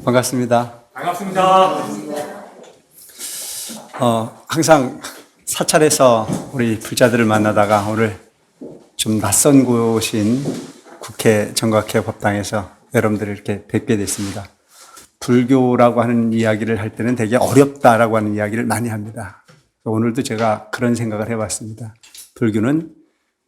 반갑습니다. 반갑습니다. 항상 사찰에서 우리 불자들을 만나다가 오늘 좀 낯선 곳인 국회 정각회 법당에서 여러분들을 이렇게 뵙게 됐습니다. 불교라고 하는 이야기를 할 때는 되게 어렵다라고 하는 이야기를 많이 합니다. 오늘도 제가 그런 생각을 해봤습니다. 불교는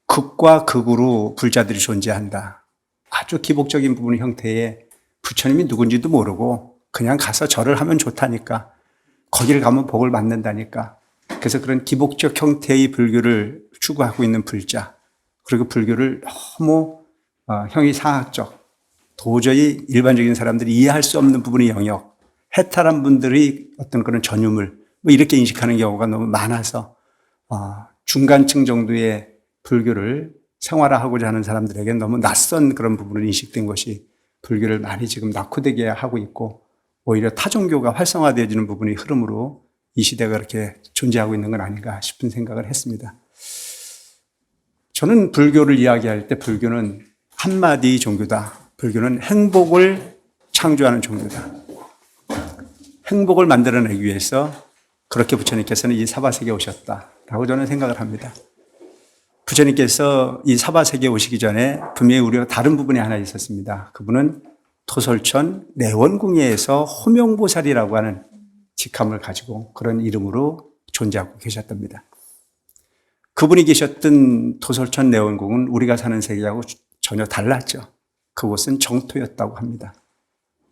극과 극으로 불자들이 존재한다. 아주 기복적인 부분의 형태의 부처님이 누군지도 모르고 그냥 가서 절을 하면 좋다니까, 거기를 가면 복을 받는다니까. 그래서 그런 기복적 형태의 불교를 추구하고 있는 불자, 그리고 불교를 너무 형이상학적, 도저히 일반적인 사람들이 이해할 수 없는 부분의 영역, 해탈한 분들이 어떤 그런 전유물, 이렇게 인식하는 경우가 너무 많아서 중간층 정도의 불교를 생활화하고자 하는 사람들에게 너무 낯선 그런 부분을 인식된 것이 불교를 많이 지금 낙후되게 하고 있고, 오히려 타종교가 활성화되어지는 부분의 흐름으로 이 시대가 그렇게 존재하고 있는 건 아닌가 싶은 생각을 했습니다. 저는 불교를 이야기할 때 불교는 한마디 종교다. 불교는 행복을 창조하는 종교다. 행복을 만들어내기 위해서 그렇게 부처님께서는 이 사바세계에 오셨다라고 저는 생각을 합니다. 부처님께서 이 사바세계에 오시기 전에 분명히 우리가 다른 부분이 하나 있었습니다. 그분은 토솔천 내원궁예에서 호명보살이라고 하는 직함을 가지고 그런 이름으로 존재하고 계셨답니다. 그분이 계셨던 토솔천 내원궁은 우리가 사는 세계하고 전혀 달랐죠. 그곳은 정토였다고 합니다.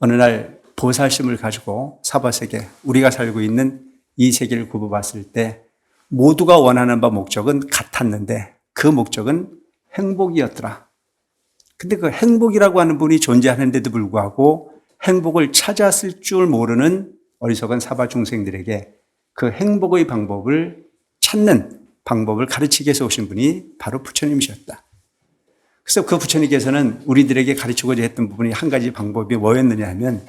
어느 날 보살심을 가지고 사바세계, 우리가 살고 있는 이 세계를 굽어봤을 때 모두가 원하는 바 목적은 같았는데 그 목적은 행복이었더라. 근데 그 행복이라고 하는 분이 존재하는데도 불구하고 행복을 찾았을 줄 모르는 어리석은 사바 중생들에게 그 행복의 방법을 찾는 방법을 가르치기 위해서 오신 분이 바로 부처님이셨다. 그래서 그 부처님께서는 우리들에게 가르치고자 했던 부분이 한 가지 방법이 뭐였느냐 하면,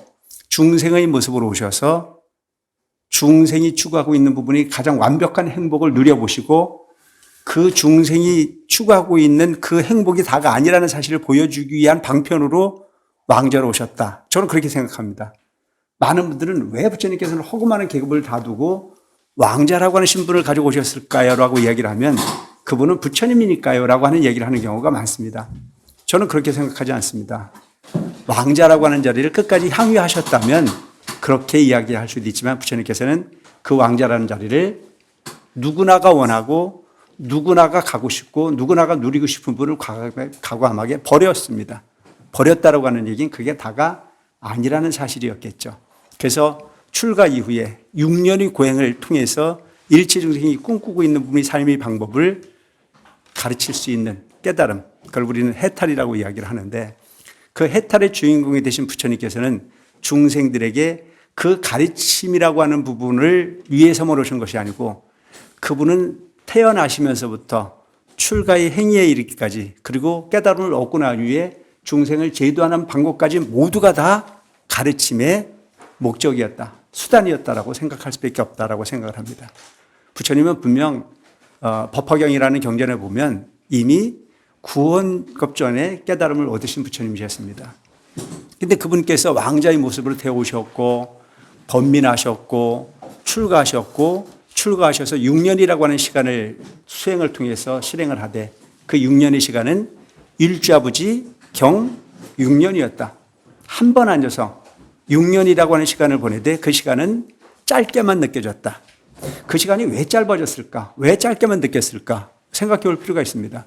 중생의 모습으로 오셔서 중생이 추구하고 있는 부분이 가장 완벽한 행복을 누려보시고 그 중생이 추구하고 있는 그 행복이 다가 아니라는 사실을 보여주기 위한 방편으로 왕자로 오셨다. 저는 그렇게 생각합니다. 많은 분들은 왜 부처님께서는 허구많은 계급을 다 두고 왕자라고 하는 신분을 가지고 오셨을까요? 라고 이야기를 하면 그분은 부처님이니까요? 라고 하는 얘기를 하는 경우가 많습니다. 저는 그렇게 생각하지 않습니다. 왕자라고 하는 자리를 끝까지 향유하셨다면 그렇게 이야기할 수도 있지만 부처님께서는 그 왕자라는 자리를 누구나가 원하고 누구나가 가고 싶고 누구나가 누리고 싶은 분을 과감하게 버렸습니다. 버렸다라고 하는 얘기는 그게 다가 아니라는 사실이었겠죠. 그래서 출가 이후에 6년의 고행을 통해서 일체 중생이 꿈꾸고 있는 분의 삶의 방법을 가르칠 수 있는 깨달음, 그걸 우리는 해탈이라고 이야기를 하는데, 그 해탈의 주인공이 되신 부처님께서는 중생들에게 그 가르침이라고 하는 부분을 위해서만 오신 것이 아니고 그분은 태어나시면서부터 출가의 행위에 이르기까지, 그리고 깨달음을 얻고 난 후에 중생을 제도하는 방법까지 모두가 다 가르침의 목적이었다, 수단이었다라고 생각할 수밖에 없다라고 생각을 합니다. 부처님은 분명 법화경이라는 경전에 보면 이미 구원급 전에 깨달음을 얻으신 부처님이셨습니다. 그런데 그분께서 왕자의 모습으로 태어오셨고 번민하셨고 출가하셔서 6년이라고 하는 시간을 수행을 통해서 실행을 하되 그 6년의 시간은 일주아부지 경 6년이었다. 한 번 앉아서 6년이라고 하는 시간을 보내되 그 시간은 짧게만 느껴졌다. 그 시간이 왜 짧아졌을까? 왜 짧게만 느꼈을까? 생각해 볼 필요가 있습니다.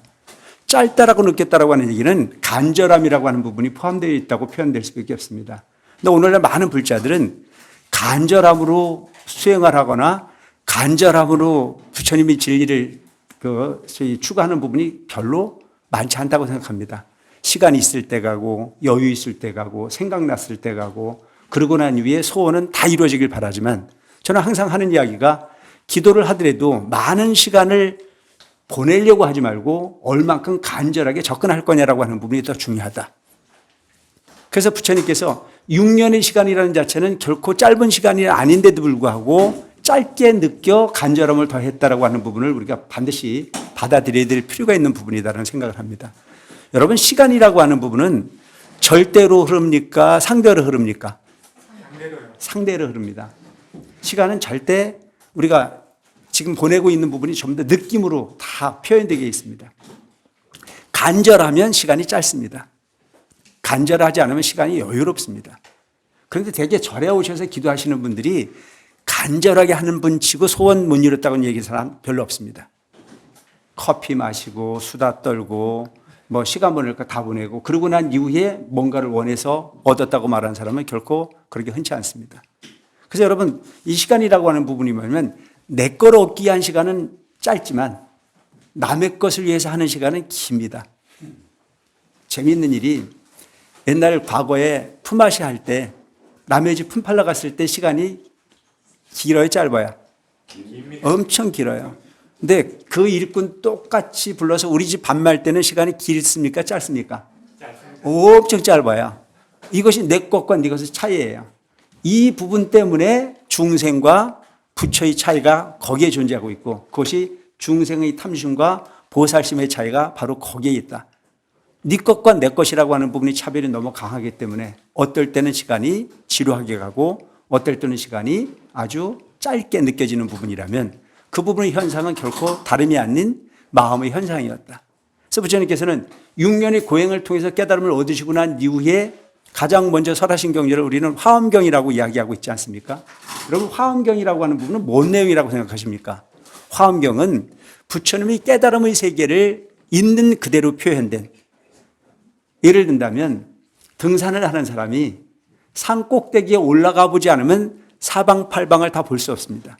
짧다라고 느꼈다라고 하는 얘기는 간절함이라고 하는 부분이 포함되어 있다고 표현될 수밖에 없습니다. 근데 오늘날 많은 불자들은 간절함으로 수행을 하거나 간절함으로 부처님의 진리를 추구하는 부분이 별로 많지 않다고 생각합니다. 시간이 있을 때 가고 여유 있을 때 가고 생각났을 때 가고 그러고 난 이후에 소원은 다 이루어지길 바라지만, 저는 항상 하는 이야기가 기도를 하더라도 많은 시간을 보내려고 하지 말고 얼만큼 간절하게 접근할 거냐라고 하는 부분이 더 중요하다. 그래서 부처님께서 6년의 시간이라는 자체는 결코 짧은 시간이 아닌데도 불구하고 짧게 느껴 간절함을 더했다라고 하는 부분을 우리가 반드시 받아들여야 될 필요가 있는 부분이다라는 생각을 합니다. 여러분, 시간이라고 하는 부분은 절대로 흐릅니까? 상대로 흐릅니까? 상대로 흐릅니다. 시간은 잘 때 우리가 지금 보내고 있는 부분이 좀 더 느낌으로 다 표현되어 있습니다. 간절하면 시간이 짧습니다. 간절하지 않으면 시간이 여유롭습니다. 그런데 되게 절에 오셔서 기도하시는 분들이 간절하게 하는 분 치고 소원 못 이뤘다고는 얘기하는 사람 별로 없습니다. 커피 마시고 수다 떨고 뭐 시간 보낼 거 다 보내고 그러고 난 이후에 뭔가를 원해서 얻었다고 말하는 사람은 결코 그렇게 흔치 않습니다. 그래서 여러분 이 시간이라고 하는 부분이 뭐냐면 내 걸 얻기 위한 시간은 짧지만 남의 것을 위해서 하는 시간은 깁니다. 재미있는 일이 옛날 과거에 품앗이 할 때 남의 집 품 팔러 갔을 때 시간이 길어요, 짧아요? 엄청 길어요. 근데 그 일꾼 똑같이 불러서 우리 집 밥 말 때는 시간이 길습니까? 짧습니까? 엄청 짧아요. 이것이 내 것과 네 것의 차이예요. 이 부분 때문에 중생과 부처의 차이가 거기에 존재하고 있고 그것이 중생의 탐심과 보살심의 차이가 바로 거기에 있다. 네 것과 내 것이라고 하는 부분이 차별이 너무 강하기 때문에 어떨 때는 시간이 지루하게 가고 어떨 때는 시간이 아주 짧게 느껴지는 부분이라면 그 부분의 현상은 결코 다름이 아닌 마음의 현상이었다. 그래서 부처님께서는 6년의 고행을 통해서 깨달음을 얻으시고 난 이후에 가장 먼저 설하신 경전을 우리는 화엄경이라고 이야기하고 있지 않습니까? 여러분 화엄경이라고 하는 부분은 뭔 내용이라고 생각하십니까? 화엄경은 부처님의 깨달음의 세계를 있는 그대로 표현된, 예를 든다면 등산을 하는 사람이 산 꼭대기에 올라가 보지 않으면 사방팔방을 다 볼 수 없습니다.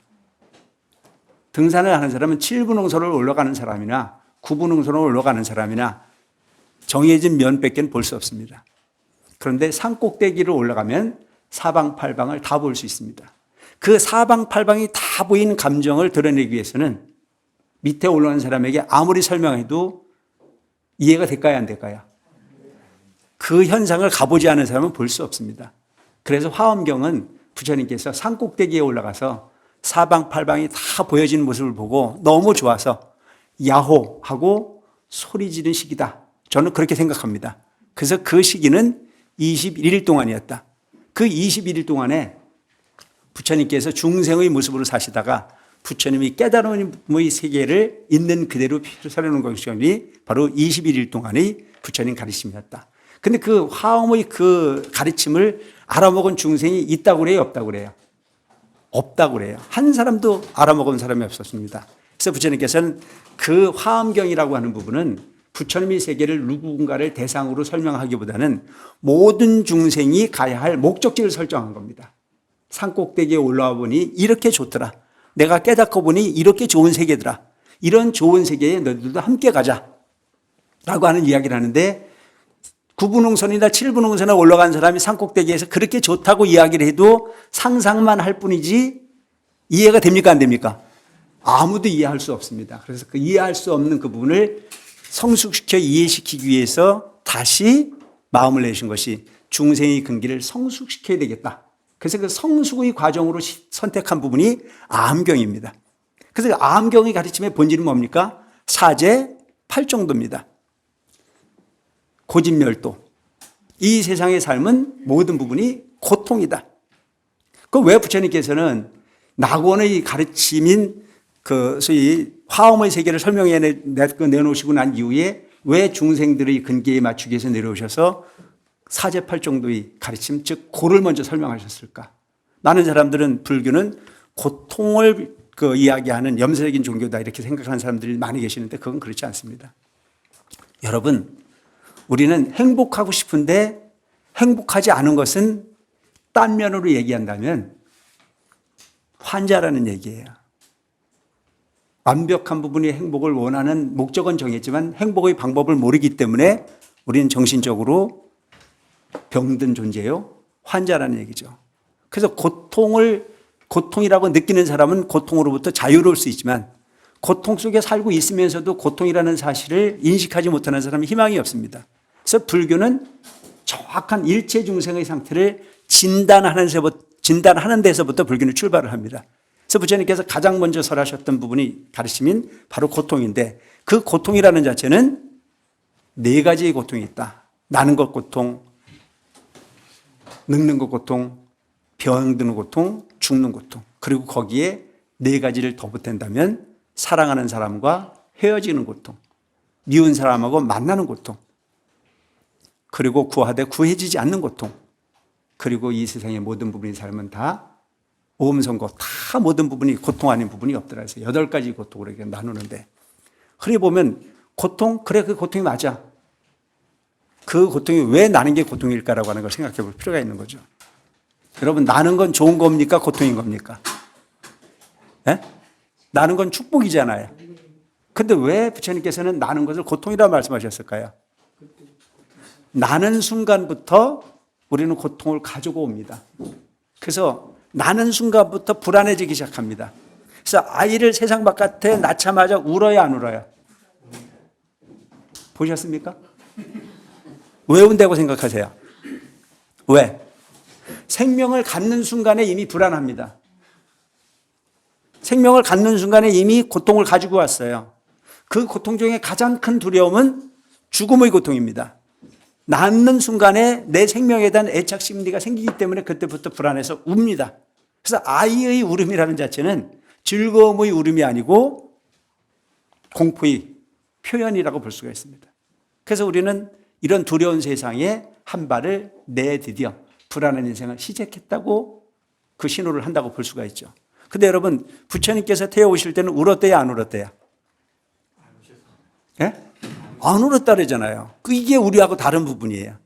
등산을 하는 사람은 7분홍선을 올라가는 사람이나 9분홍선을 올라가는 사람이나 정해진 면밖에 볼 수 없습니다. 그런데 산 꼭대기로 올라가면 사방팔방을 다 볼 수 있습니다. 그 사방팔방이 다 보이는 감정을 드러내기 위해서는 밑에 올라가는 사람에게 아무리 설명해도 이해가 될까요, 안 될까요? 그 현상을 가보지 않은 사람은 볼 수 없습니다. 그래서 화엄경은 부처님께서 산 꼭대기에 올라가서 사방팔방이 다 보여지는 모습을 보고 너무 좋아서 야호하고 소리 지른 시기다. 저는 그렇게 생각합니다. 그래서 그 시기는 21일 동안이었다. 그 21일 동안에 부처님께서 중생의 모습으로 사시다가 부처님이 깨달음의 세계를 있는 그대로 설해놓은 것이 바로 21일 동안의 부처님 가르침이었다. 근데 그 화엄의 그 가르침을 알아먹은 중생이 있다고 그래요, 없다고 그래요? 없다고 그래요. 한 사람도 알아먹은 사람이 없었습니다. 그래서 부처님께서는 그 화엄경이라고 하는 부분은 부처님의 세계를 누군가를 대상으로 설명하기보다는 모든 중생이 가야 할 목적지를 설정한 겁니다. 산꼭대기에 올라와 보니 이렇게 좋더라. 내가 깨닫고 보니 이렇게 좋은 세계더라. 이런 좋은 세계에 너희들도 함께 가자 라고 하는 이야기를 하는데 9분홍선이나 7분홍선에 올라간 사람이 산꼭대기에서 그렇게 좋다고 이야기를 해도 상상만 할 뿐이지 이해가 됩니까, 안 됩니까? 아무도 이해할 수 없습니다. 그래서 그 이해할 수 없는 그 부분을 성숙시켜 이해시키기 위해서 다시 마음을 내신 것이 중생의 근기를 성숙시켜야 되겠다. 그래서 그 성숙의 과정으로 선택한 부분이 암경입니다. 그래서 암경의 가르침의 본질은 뭡니까? 사제 팔정도입니다. 고집멸도. 이 세상의 삶은 모든 부분이 고통이다. 그 왜 부처님께서는 낙원의 가르침인 그 소위 화엄의 세계를 설명해 내놓으시고 난 이후에 왜 중생들의 근기에 맞추기 위해서 내려오셔서 사제팔정도의 가르침, 즉 고를 먼저 설명하셨을까? 많은 사람들은 불교는 고통을 이야기하는 염세적인 종교다 이렇게 생각하는 사람들이 많이 계시는데 그건 그렇지 않습니다. 여러분, 우리는 행복하고 싶은데 행복하지 않은 것은 딴 면으로 얘기한다면 환자라는 얘기예요. 완벽한 부분의 행복을 원하는 목적은 정했지만 행복의 방법을 모르기 때문에 우리는 정신적으로 병든 존재요. 환자라는 얘기죠. 그래서 고통이라고 느끼는 사람은 고통으로부터 자유로울 수 있지만 고통 속에 살고 있으면서도 고통이라는 사실을 인식하지 못하는 사람은 희망이 없습니다. 그래서 불교는 정확한 일체 중생의 상태를 진단하는 데서부터 불교는 출발을 합니다. 그래서 부처님께서 가장 먼저 설하셨던 부분이 가르침인 바로 고통인데 그 고통이라는 자체는 네 가지의 고통이 있다. 나는 것 고통, 늙는 것 고통, 병드는 고통, 죽는 고통. 그리고 거기에 네 가지를 더 보탠다면 사랑하는 사람과 헤어지는 고통, 미운 사람하고 만나는 고통, 그리고 구하되 구해지지 않는 고통, 그리고 이 세상의 모든 부분이 삶은 다 오음선고 다 모든 부분이 고통 아닌 부분이 없더라 해서 8가지 고통으로 이렇게 나누는데, 그래 보면 고통, 그래 그 고통이 맞아. 그 고통이 왜 나는 게 고통일까라고 하는 걸 생각해 볼 필요가 있는 거죠. 여러분, 나는 건 좋은 겁니까? 고통인 겁니까? 네? 나는 건 축복이잖아요. 근데 왜 부처님께서는 나는 것을 고통이라고 말씀하셨을까요? 나는 순간부터 우리는 고통을 가지고 옵니다. 그래서 나는 순간부터 불안해지기 시작합니다. 그래서 아이를 세상 바깥에 낳자마자 울어야 안 울어요? 보셨습니까? 왜 운다고 생각하세요? 왜? 생명을 갖는 순간에 이미 불안합니다. 생명을 갖는 순간에 이미 고통을 가지고 왔어요. 그 고통 중에 가장 큰 두려움은 죽음의 고통입니다. 낳는 순간에 내 생명에 대한 애착 심리가 생기기 때문에 그때부터 불안해서 웁니다. 그래서 아이의 울음이라는 자체는 즐거움의 울음이 아니고 공포의 표현이라고 볼 수가 있습니다. 그래서 우리는 이런 두려운 세상에 한 발을 내디뎌 불안한 인생을 시작했다고 그 신호를 한다고 볼 수가 있죠. 근데 여러분, 부처님께서 태어오실 때는 울었대요, 안 울었대요? 예? 안 울었다 그러잖아요. 이게 우리하고 다른 부분이에요.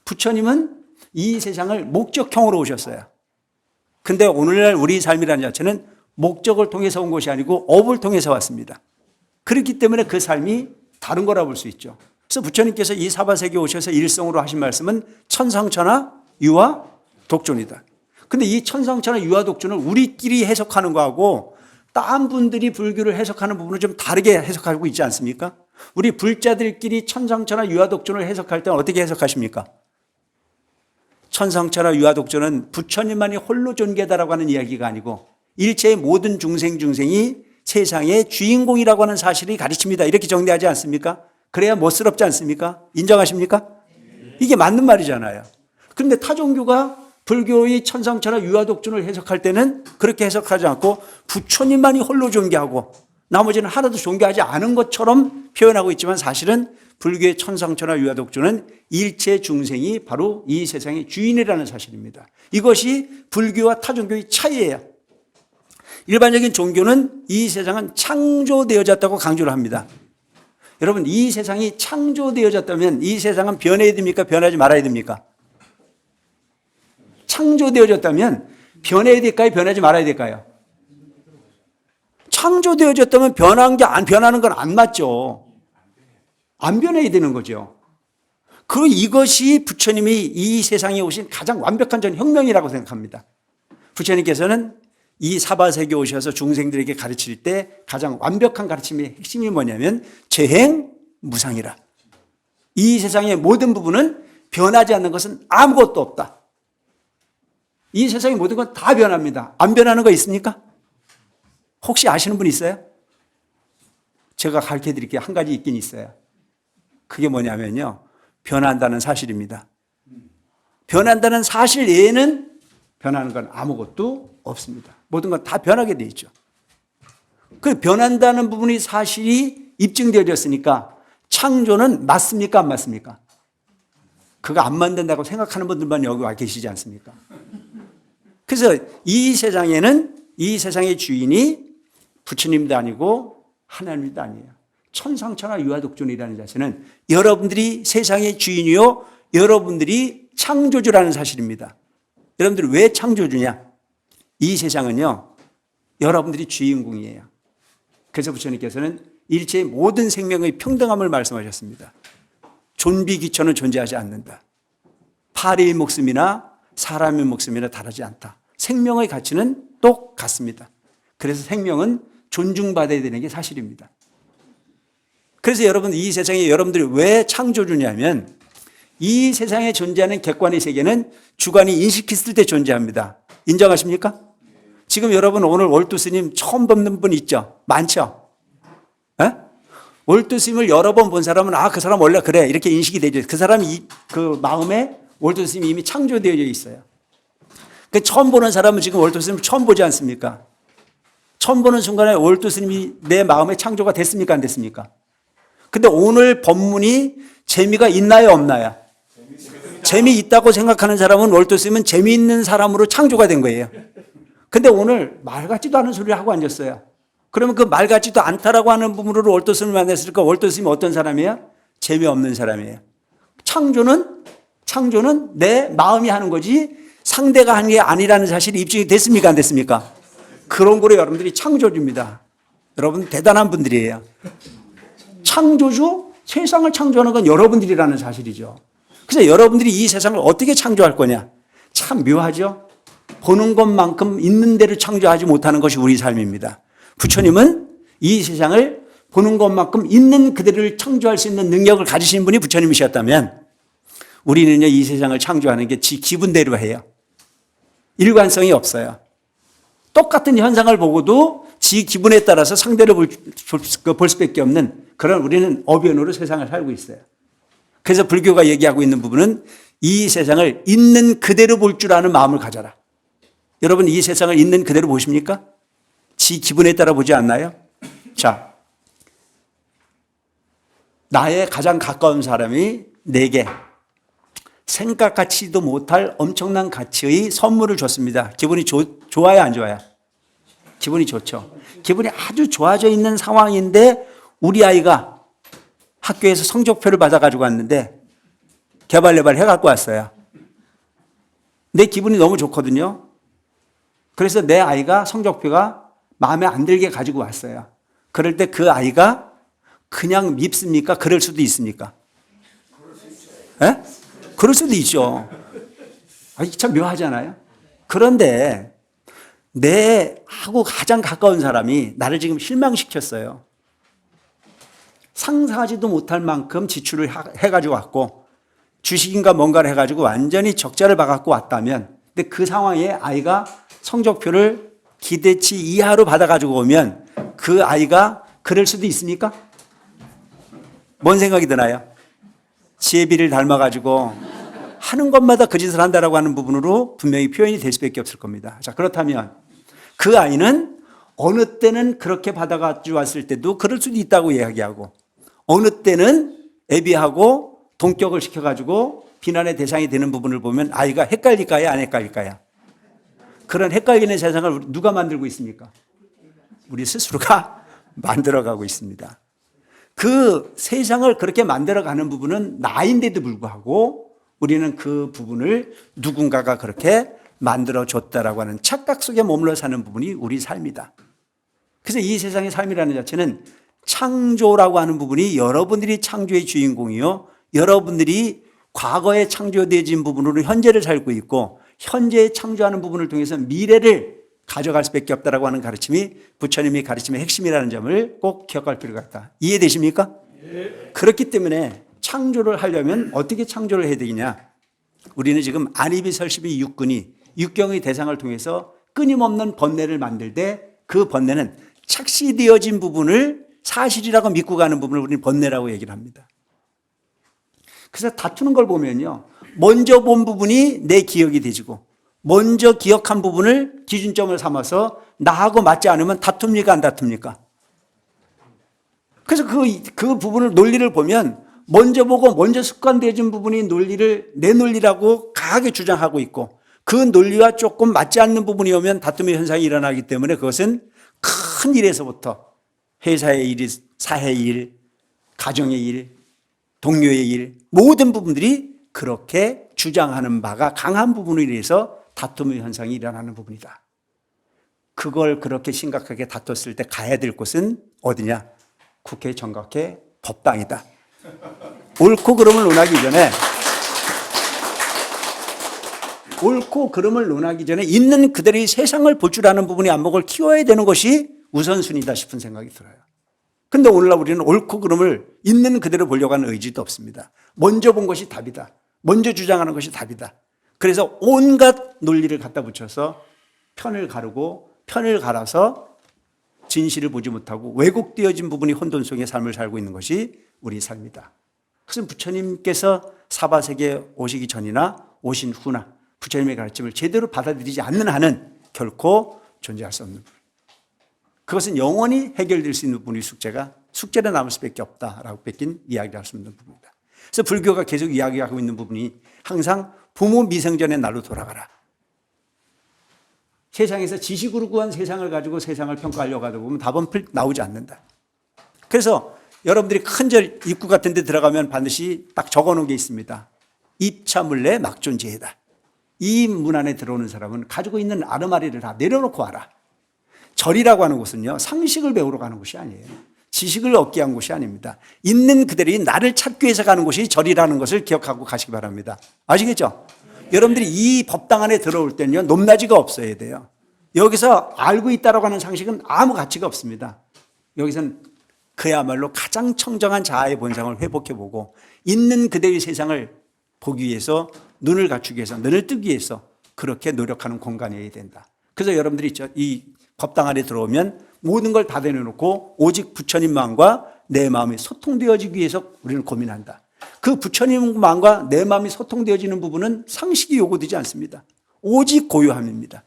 부처님은 이 세상을 목적형으로 오셨어요. 근데 오늘날 우리 삶이라는 자체는 목적을 통해서 온 것이 아니고 업을 통해서 왔습니다. 그렇기 때문에 그 삶이 다른 거라 볼 수 있죠. 그래서 부처님께서 이 사바세계에 오셔서 일성으로 하신 말씀은 천상천하 유화 독존이다. 근데 이 천상천하 유화 독존을 우리끼리 해석하는 거하고 딴 분들이 불교를 해석하는 부분은 좀 다르게 해석하고 있지 않습니까? 우리 불자들끼리 천상천하 유화 독존을 해석할 때는 어떻게 해석하십니까? 천상천하 유화 독존은 부처님만이 홀로 존귀하다라고 하는 이야기가 아니고 일체의 모든 중생이 세상의 주인공이라고 하는 사실이 가르칩니다. 이렇게 정리하지 않습니까? 그래야 멋스럽지 않습니까? 인정하십니까? 이게 맞는 말이잖아요. 그런데 타종교가 불교의 천상천하 유화 독존을 해석할 때는 그렇게 해석하지 않고 부처님만이 홀로 존귀하고 나머지는 하나도 존귀하지 않은 것처럼 표현하고 있지만, 사실은 불교의 천상천하 유화 독존은 일체 중생이 바로 이 세상의 주인이라는 사실입니다. 이것이 불교와 타종교의 차이예요. 일반적인 종교는 이 세상은 창조되어졌다고 강조를 합니다. 여러분, 이 세상이 창조되어졌다면 이 세상은 변해야 됩니까? 변하지 말아야 됩니까? 창조되어졌다면 변해야 될까요? 변하지 말아야 될까요? 창조되어졌다면 변하는 건 안 맞죠. 안 변해야 되는 거죠. 이것이 부처님이 이 세상에 오신 가장 완벽한 전 혁명이라고 생각합니다. 부처님께서는 이 사바세계에 오셔서 중생들에게 가르칠 때 가장 완벽한 가르침의 핵심이 뭐냐면 재행무상이라. 이 세상의 모든 부분은 변하지 않는 것은 아무것도 없다. 이 세상의 모든 건 다 변합니다. 안 변하는 거 있습니까? 혹시 아시는 분 있어요? 제가 가르쳐 드릴게요. 한 가지 있긴 있어요. 그게 뭐냐면요, 변한다는 사실입니다. 변한다는 사실 외에는 변하는 건 아무것도 없습니다. 모든 건 다 변하게 돼 있죠. 그 변한다는 부분이 사실이 입증되어졌으니까 창조는 맞습니까? 안 맞습니까? 그거 안 만든다고 생각하는 분들만 여기 와 계시지 않습니까? 그래서 이 세상에는 이 세상의 주인이 부처님도 아니고 하나님도 아니에요. 천상천하 유화 독존이라는 자체는 여러분들이 세상의 주인이요, 여러분들이 창조주라는 사실입니다. 여러분들이 왜 창조주냐? 이 세상은요, 여러분들이 주인공이에요. 그래서 부처님께서는 일체의 모든 생명의 평등함을 말씀하셨습니다. 존비기천은 존재하지 않는다. 파리의 목숨이나 사람의 목숨이나 다르지 않다. 생명의 가치는 똑같습니다. 그래서 생명은 존중받아야 되는 게 사실입니다. 그래서 여러분, 이 세상에 여러분들이 왜 창조주냐면 이 세상에 존재하는 객관의 세계는 주관이 인식했을 때 존재합니다. 인정하십니까? 지금 여러분 오늘 월두 스님 처음 뵙는 분 있죠? 많죠? 에? 월두 스님을 여러 번 본 사람은 그 사람 원래 그래 이렇게 인식이 되죠. 그 사람이 그 마음에 월두 스님이 이미 창조되어 있어요. 그 처음 보는 사람은 지금 월도 스님을 처음 보지 않습니까? 처음 보는 순간에 월도 스님이 내 마음에 창조가 됐습니까? 안 됐습니까? 근데 오늘 법문이 재미가 있나요? 없나요? 재미있다고 생각하는 사람은 월도 스님은 재미있는 사람으로 창조가 된 거예요. 근데 오늘 말 같지도 않은 소리를 하고 앉았어요. 그러면 그 말 같지도 않다라고 하는 부분으로 월도 스님을 만났으니까 월도 스님이 어떤 사람이에요? 재미없는 사람이에요. 창조는 내 마음이 하는 거지 상대가 하는 게 아니라는 사실이 입증이 됐습니까? 안 됐습니까? 그런 거로 여러분들이 창조주입니다. 여러분 대단한 분들이에요. 창조주, 세상을 창조하는 건 여러분들이라는 사실이죠. 그래서 여러분들이 이 세상을 어떻게 창조할 거냐? 참 묘하죠? 보는 것만큼 있는 대로 창조하지 못하는 것이 우리 삶입니다. 부처님은 이 세상을 보는 것만큼 있는 그대로를 창조할 수 있는 능력을 가지신 분이 부처님이셨다면 우리는요, 이 세상을 창조하는 게 지 기분대로 해요. 일관성이 없어요. 똑같은 현상을 보고도 지 기분에 따라서 상대를 볼 수밖에 없는 그런 우리는 어변으로 세상을 살고 있어요. 그래서 불교가 얘기하고 있는 부분은 이 세상을 있는 그대로 볼 줄 아는 마음을 가져라. 여러분 이 세상을 있는 그대로 보십니까? 지 기분에 따라 보지 않나요? 자, 나의 가장 가까운 사람이 내게 생각하지도 못할 엄청난 가치의 선물을 줬습니다. 기분이 좋아요, 안 좋아요? 기분이 좋죠. 기분이 아주 좋아져 있는 상황인데 우리 아이가 학교에서 성적표를 받아가지고 왔는데 개발레발 해갖고 왔어요. 내 기분이 너무 좋거든요. 그래서 내 아이가 성적표가 마음에 안 들게 가지고 왔어요. 그럴 때 그 아이가 그냥 밉습니까? 그럴 수도 있습니까? 예? 그럴 수도 있죠. 참 묘하잖아요. 그런데 내하고 가장 가까운 사람이 나를 지금 실망시켰어요. 상상하지도 못할 만큼 지출을 해가지고 왔고 주식인가 뭔가를 해가지고 완전히 적자를 봐갖고 왔다면 근데 그 상황에 아이가 성적표를 기대치 이하로 받아가지고 오면 그 아이가 그럴 수도 있습니까? 뭔 생각이 드나요? 지혜비를 닮아가지고 하는 것마다 그 짓을 한다라고 하는 부분으로 분명히 표현이 될 수밖에 없을 겁니다. 자, 그렇다면 그 아이는 어느 때는 그렇게 받아가지고 왔을 때도 그럴 수도 있다고 이야기하고 어느 때는 애비하고 동격을 시켜가지고 비난의 대상이 되는 부분을 보면 아이가 헷갈릴까요? 안 헷갈릴까요? 그런 헷갈리는 세상을 누가 만들고 있습니까? 우리 스스로가 만들어가고 있습니다. 그 세상을 그렇게 만들어가는 부분은 나인데도 불구하고 우리는 그 부분을 누군가가 그렇게 만들어줬다라고 하는 착각 속에 머물러 사는 부분이 우리 삶이다. 그래서 이 세상의 삶이라는 자체는 창조라고 하는 부분이 여러분들이 창조의 주인공이요. 여러분들이 과거에 창조되어진 부분으로 현재를 살고 있고 현재에 창조하는 부분을 통해서 미래를 가져갈 수밖에 없다라고 하는 가르침이 부처님의 가르침의 핵심이라는 점을 꼭 기억할 필요가 있다. 이해되십니까? 네. 그렇기 때문에 창조를 하려면 어떻게 창조를 해야 되느냐? 우리는 지금 안이비설십이 육근이 육경의 대상을 통해서 끊임없는 번뇌를 만들 때 그 번뇌는 착시되어진 부분을 사실이라고 믿고 가는 부분을 우리는 번뇌라고 얘기를 합니다. 그래서 다투는 걸 보면요. 먼저 본 부분이 내 기억이 되지고 먼저 기억한 부분을 기준점을 삼아서 나하고 맞지 않으면 다툽니까 안 다툽니까? 그래서 그 부분을 논리를 보면 먼저 보고 먼저 습관되어진 부분이 논리를 내 논리라고 강하게 주장하고 있고 그 논리와 조금 맞지 않는 부분이 오면 다툼의 현상이 일어나기 때문에 그것은 큰 일에서부터 회사의 일, 사회의 일, 가정의 일, 동료의 일 모든 부분들이 그렇게 주장하는 바가 강한 부분에 의해서 다툼의 현상이 일어나는 부분이다. 그걸 그렇게 심각하게 다퉜을 때 가야 될 곳은 어디냐? 국회, 정각회, 법당이다. 옳고 그름을 논하기 전에 있는 그대로의 세상을 볼 줄 아는 부분의 안목을 키워야 되는 것이 우선순위다 싶은 생각이 들어요. 근데 오늘날 우리는 옳고 그름을 있는 그대로 보려고 하는 의지도 없습니다. 먼저 본 것이 답이다. 먼저 주장하는 것이 답이다. 그래서 온갖 논리를 갖다 붙여서 편을 가르고 편을 갈아서 진실을 보지 못하고 왜곡되어진 부분이 혼돈 속의 삶을 살고 있는 것이 우리 삶이다. 그래서 부처님께서 사바세계에 오시기 전이나 오신 후나 부처님의 가르침을 제대로 받아들이지 않는 한은 결코 존재할 수 없는 부분. 그것은 영원히 해결될 수 있는 부분이 숙제로 남을 수밖에 없다라고 뺏긴 이야기를 할 수 있는 부분입니다. 그래서 불교가 계속 이야기하고 있는 부분이 항상 부모 미생전의 날로 돌아가라. 세상에서 지식으로 구한 세상을 가지고 세상을 평가하려고 하다 보면 답은 나오지 않는다. 그래서 여러분들이 큰 절 입구 같은 데 들어가면 반드시 딱 적어놓은 게 있습니다. 입차물내 막존재이다. 이 문 안에 들어오는 사람은 가지고 있는 아르마리를 다 내려놓고 와라. 절이라고 하는 곳은요, 상식을 배우러 가는 곳이 아니에요. 지식을 얻기 위한 곳이 아닙니다. 있는 그대로 나를 찾기 위해서 가는 곳이 절이라는 것을 기억하고 가시기 바랍니다. 아시겠죠? 여러분들이 이 법당 안에 들어올 때는요, 높낮이가 없어야 돼요. 여기서 알고 있다라고 하는 상식은 아무 가치가 없습니다. 여기서는 그야말로 가장 청정한 자아의 본성을 회복해보고 있는 그대의 세상을 보기 위해서 눈을 갖추기 위해서, 눈을 뜨기 위해서 그렇게 노력하는 공간이어야 된다. 그래서 여러분들이 이 법당 안에 들어오면 모든 걸 다 내려놓고 오직 부처님만과 내 마음이 소통되어지기 위해서 우리는 고민한다. 그 부처님만과 내 마음이 소통되어지는 부분은 상식이 요구되지 않습니다. 오직 고요함입니다.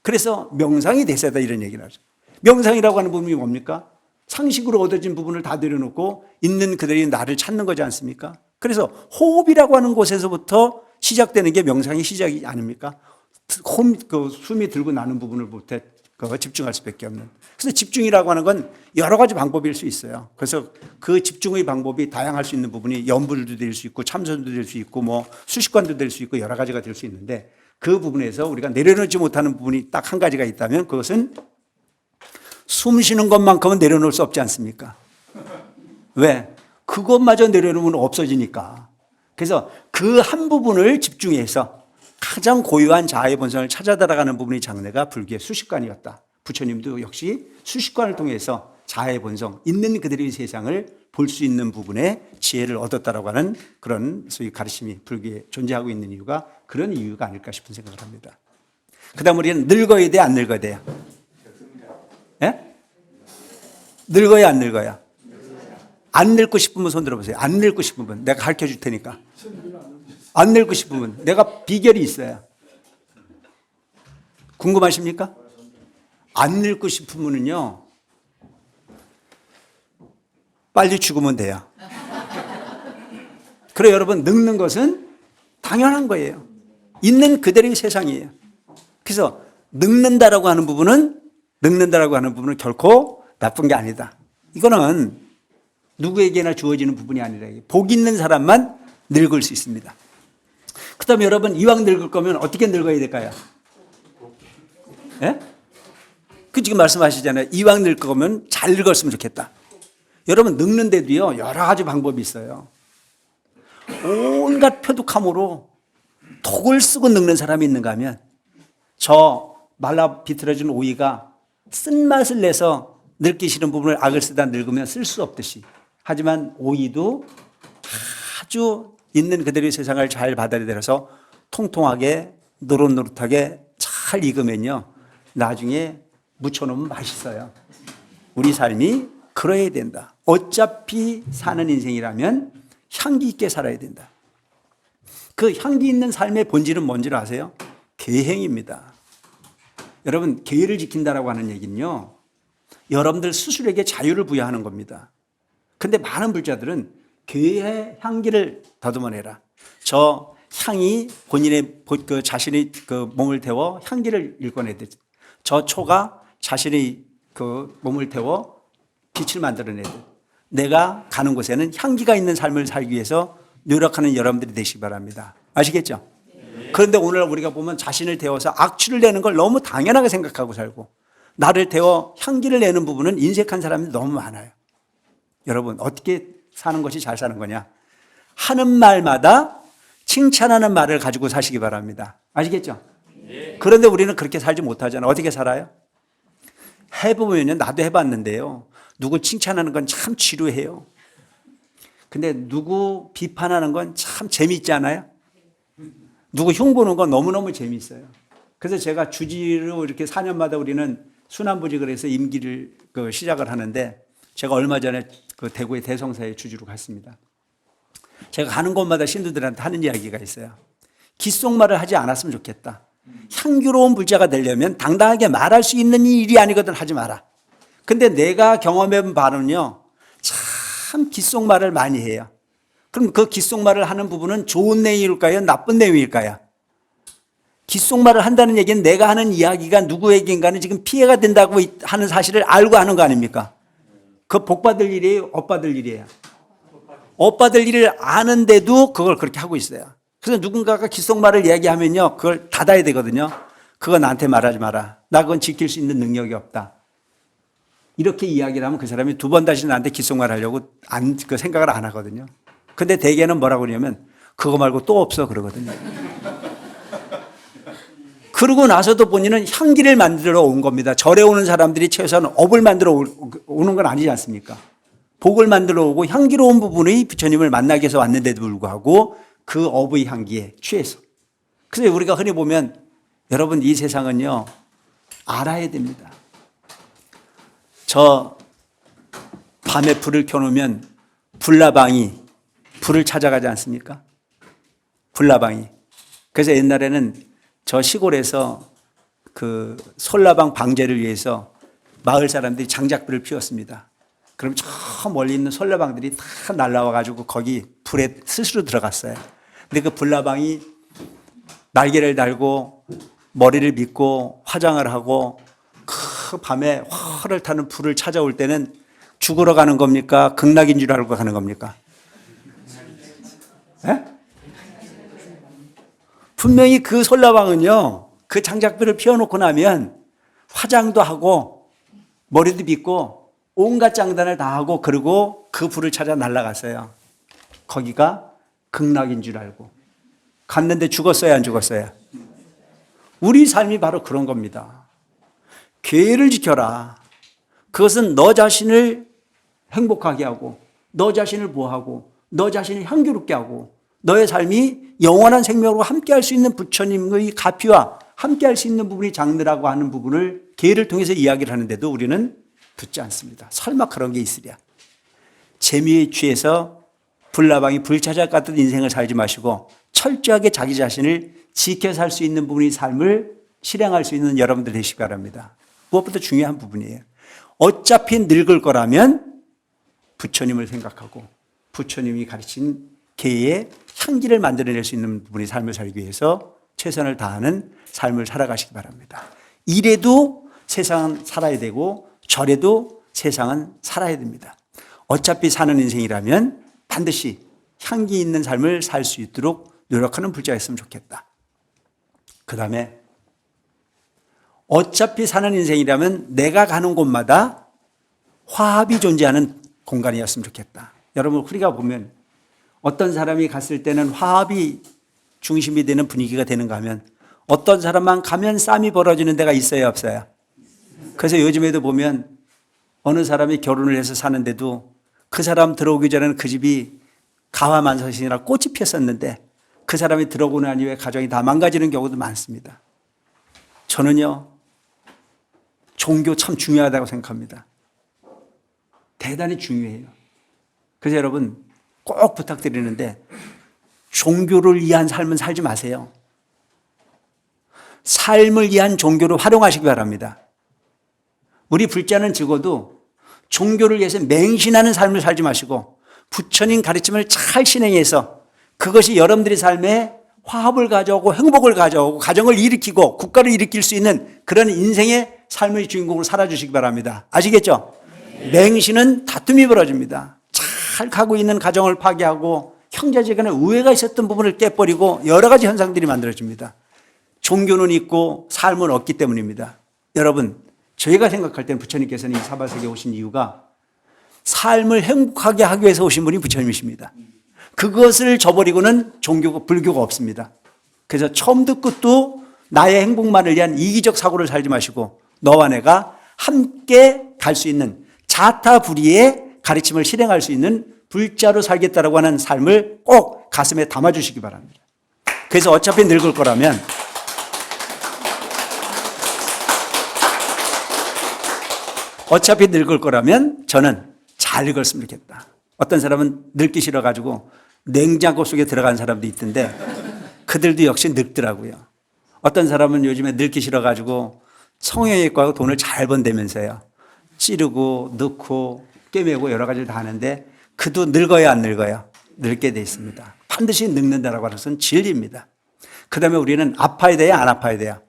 그래서 명상이 대세다 이런 얘기를 하죠. 명상이라고 하는 부분이 뭡니까? 상식으로 얻어진 부분을 다 내려놓고 있는 그대로 나를 찾는 거지 않습니까? 그래서 호흡이라고 하는 곳에서부터 시작되는 게 명상의 시작이 아닙니까? 숨이 들고 나는 부분을 못해 집중할 수밖에 없는. 그래서 집중이라고 하는 건 여러 가지 방법일 수 있어요. 그래서 그 집중의 방법이 다양할 수 있는 부분이 연불도 될 수 있고 참선도 될 수 있고 뭐 수식관도 될 수 있고 여러 가지가 될 수 있는데 그 부분에서 우리가 내려놓지 못하는 부분이 딱 한 가지가 있다면 그것은 숨 쉬는 것만큼은 내려놓을 수 없지 않습니까? 왜? 그것마저 내려놓으면 없어지니까. 그래서 그 한 부분을 집중해서 가장 고유한 자아의 본성을 찾아 들어가는 부분이 장래가 불교의 수식관이었다. 부처님도 역시 수식관을 통해서 자아의 본성, 있는 그들의 세상을 볼 수 있는 부분에 지혜를 얻었다라고 하는 그런 소위 가르침이 불교에 존재하고 있는 이유가 그런 이유가 아닐까 싶은 생각을 합니다. 그 다음 우리는 늙어야 돼, 안 늙어야 돼요? 예? 늙어야 안 늙어야? 안 늙고 싶으면 손 들어보세요. 안 늙고 싶으면 내가 가르쳐 줄 테니까. 안 늙고 싶으면 내가 비결이 있어요. 궁금하십니까? 안 늙고 싶으면요 빨리 죽으면 돼요. 그래 여러분 늙는 것은 당연한 거예요. 있는 그대로의 세상이에요. 그래서 늙는다라고 하는 부분은 결코 나쁜 게 아니다. 이거는 누구에게나 주어지는 부분이 아니라 복 있는 사람만 늙을 수 있습니다. 그 다음에 여러분 이왕 늙을 거면 어떻게 늙어야 될까요? 예? 그 지금 말씀하시잖아요. 이왕 늙을 거면 잘 늙었으면 좋겠다. 여러분 늙는데도요 여러 가지 방법이 있어요. 온갖 표독함으로 독을 쓰고 늙는 사람이 있는가 하면 저 말라 비틀어진 오이가 쓴맛을 내서 늙기 싫은 부분을 악을 쓰다 늙으면 쓸 수 없듯이 하지만 오이도 아주 있는 그대로의 세상을 잘 받아들여서 통통하게 노릇노릇하게 잘 익으면요 나중에 무쳐놓으면 맛있어요. 우리 삶이 그래야 된다. 어차피 사는 인생이라면 향기 있게 살아야 된다. 그 향기 있는 삶의 본질은 뭔지를 아세요? 계행입니다. 여러분 계를 지킨다라고 하는 얘기는요 여러분들 스스로에게 자유를 부여하는 겁니다. 근데 많은 불자들은 계의 향기를 더듬어내라. 저 향이 본인의 그 자신의 그 몸을 태워 향기를 일궈내듯 저 초가 자신의 그 몸을 태워 빛을 만들어내듯 내가 가는 곳에는 향기가 있는 삶을 살기 위해서 노력하는 여러분들이 되시기 바랍니다. 아시겠죠? 그런데 오늘 우리가 보면 자신을 태워서 악취를 내는 걸 너무 당연하게 생각하고 살고 나를 태워 향기를 내는 부분은 인색한 사람이 너무 많아요. 여러분 어떻게 사는 것이 잘 사는 거냐? 하는 말마다 칭찬하는 말을 가지고 사시기 바랍니다. 아시겠죠? 그런데 우리는 그렇게 살지 못하잖아요. 어떻게 살아요? 해보면요 나도 해봤는데요 누구 칭찬하는 건 참 지루해요. 근데 누구 비판하는 건 참 재미있지 않아요? 누구 흉보는 건 너무너무 재미있어요. 그래서 제가 주지로 이렇게 4년마다 우리는 순환부직을 해서 임기를 시작을 하는데 제가 얼마 전에 그 대구의 대성사에 주지로 갔습니다. 제가 가는 곳마다 신도들한테 하는 이야기가 있어요. 귓속말을 하지 않았으면 좋겠다. 향기로운 불자가 되려면 당당하게 말할 수 있는 일이 아니거든 하지 마라. 근데 내가 경험해본 바는요, 참 귓속말을 많이 해요. 그럼 그 귓속말을 하는 부분은 좋은 내용일까요? 나쁜 내용일까요? 귓속말을 한다는 얘기는 내가 하는 이야기가 누구에게인가는 지금 피해가 된다고 하는 사실을 알고 하는 거 아닙니까? 그 복받을 일이에요? 엇받을 일이에요? 엇받을 일을 아는데도 그걸 그렇게 하고 있어요. 그래서 누군가가 귓속말을 이야기하면요, 그걸 닫아야 되거든요. 그거 나한테 말하지 마라. 나 그건 지킬 수 있는 능력이 없다. 이렇게 이야기를 하면 그 사람이 두 번 다시 나한테 귓속말 하려고 그 생각을 안 하거든요. 근데 대개는 뭐라고 그러냐면 그거 말고 또 없어 그러거든요. 그러고 나서도 본인은 향기를 만들어 온 겁니다. 절에 오는 사람들이 최소한 업을 만들어 오는 건 아니지 않습니까? 복을 만들어 오고 향기로운 부분의 부처님을 만나기 위해서 왔는데도 불구하고 그 업의 향기에 취해서. 그래서 우리가 흔히 보면 여러분 이 세상은요, 알아야 됩니다. 저 밤에 불을 켜놓으면 불나방이 불을 찾아가지 않습니까? 불나방이. 그래서 옛날에는 저 시골에서 그 솔나방 방제를 위해서 마을 사람들이 장작불을 피웠습니다. 그럼 저 멀리 있는 솔나방들이 다 날라와가지고 거기 불에 스스로 들어갔어요. 근데 그 불나방이 날개를 달고 머리를 믿고 화장을 하고 그 밤에 활을 타는 불을 찾아올 때는 죽으러 가는 겁니까? 극락인 줄 알고 가는 겁니까? 네? 분명히 그 솔나방은요, 그 장작불을 피워놓고 나면 화장도 하고 머리도 빗고 온갖 장단을 다 하고 그리고 그 불을 찾아 날아갔어요. 거기가 극락인 줄 알고 갔는데 죽었어요, 안 죽었어요? 우리 삶이 바로 그런 겁니다. 계를 지켜라. 그것은 너 자신을 행복하게 하고 너 자신을 보호하고 너 자신을 향기롭게 하고 너의 삶이 영원한 생명으로 함께할 수 있는 부처님의 가피와 함께할 수 있는 부분이 장르라고 하는 부분을 계를 통해서 이야기를 하는데도 우리는 듣지 않습니다. 설마 그런 게 있으랴. 재미에 취해서 불나방이 불 찾아갔던 인생을 살지 마시고 철저하게 자기 자신을 지켜 살 수 있는 부분의 삶을 실행할 수 있는 여러분들 되시기 바랍니다. 무엇보다 중요한 부분이에요. 어차피 늙을 거라면 부처님을 생각하고 부처님이 가르친 개의 향기를 만들어낼 수 있는 부분의 삶을 살기 위해서 최선을 다하는 삶을 살아가시기 바랍니다. 이래도 세상은 살아야 되고 저래도 세상은 살아야 됩니다. 어차피 사는 인생이라면 반드시 향기 있는 삶을 살 수 있도록 노력하는 불자였으면 좋겠다. 그 다음에 어차피 사는 인생이라면 내가 가는 곳마다 화합이 존재하는 공간이었으면 좋겠다. 여러분 우리가 보면 어떤 사람이 갔을 때는 화합이 중심이 되는 분위기가 되는가 하면 어떤 사람만 가면 싸움이 벌어지는 데가 있어요, 없어요? 그래서 요즘에도 보면 어느 사람이 결혼을 해서 사는데도 그 사람 들어오기 전에는 그 집이 가화만석이라 꽃이 피었었는데 그 사람이 들어오고 난 이후에 가정이 다 망가지는 경우도 많습니다. 저는요, 종교 참 중요하다고 생각합니다. 대단히 중요해요. 그래서 여러분 꼭 부탁드리는데 종교를 위한 삶은 살지 마세요. 삶을 위한 종교를 활용하시기 바랍니다. 우리 불자는 적어도 종교를 위해서 맹신하는 삶을 살지 마시고 부처님 가르침을 잘 실행해서 그것이 여러분들의 삶에 화합을 가져오고 행복을 가져오고 가정을 일으키고 국가를 일으킬 수 있는 그런 인생의 삶의 주인공으로 살아주시기 바랍니다. 아시겠죠? 맹신은 다툼이 벌어집니다. 잘 가고 있는 가정을 파괴하고 형제지간에 우애가 있었던 부분을 깨버리고 여러 가지 현상들이 만들어집니다. 종교는 있고 삶은 없기 때문입니다. 여러분, 저희가 생각할 때는 부처님께서는 이 사바세계에 오신 이유가 삶을 행복하게 하기 위해서 오신 분이 부처님이십니다. 그것을 저버리고는 종교가, 불교가 없습니다. 그래서 처음도 끝도 나의 행복만을 위한 이기적 사고를 살지 마시고 너와 내가 함께 갈 수 있는 자타불이의 가르침을 실행할 수 있는 불자로 살겠다라고 하는 삶을 꼭 가슴에 담아주시기 바랍니다. 그래서 어차피 늙을 거라면 저는 잘 늙었으면 좋겠다. 어떤 사람은 늙기 싫어가지고 냉장고 속에 들어간 사람도 있던데 그들도 역시 늙더라고요. 어떤 사람은 요즘에 늙기 싫어가지고 성형외과하고 돈을 잘 번다면서요. 찌르고 넣고 꿰매고 여러 가지를 다 하는데 그도 늙어야 안 늙어요? 늙게 돼 있습니다. 반드시 늙는다라고 하는 것은 진리입니다. 그 다음에 우리는 아파야 돼요? 안 아파야 돼요?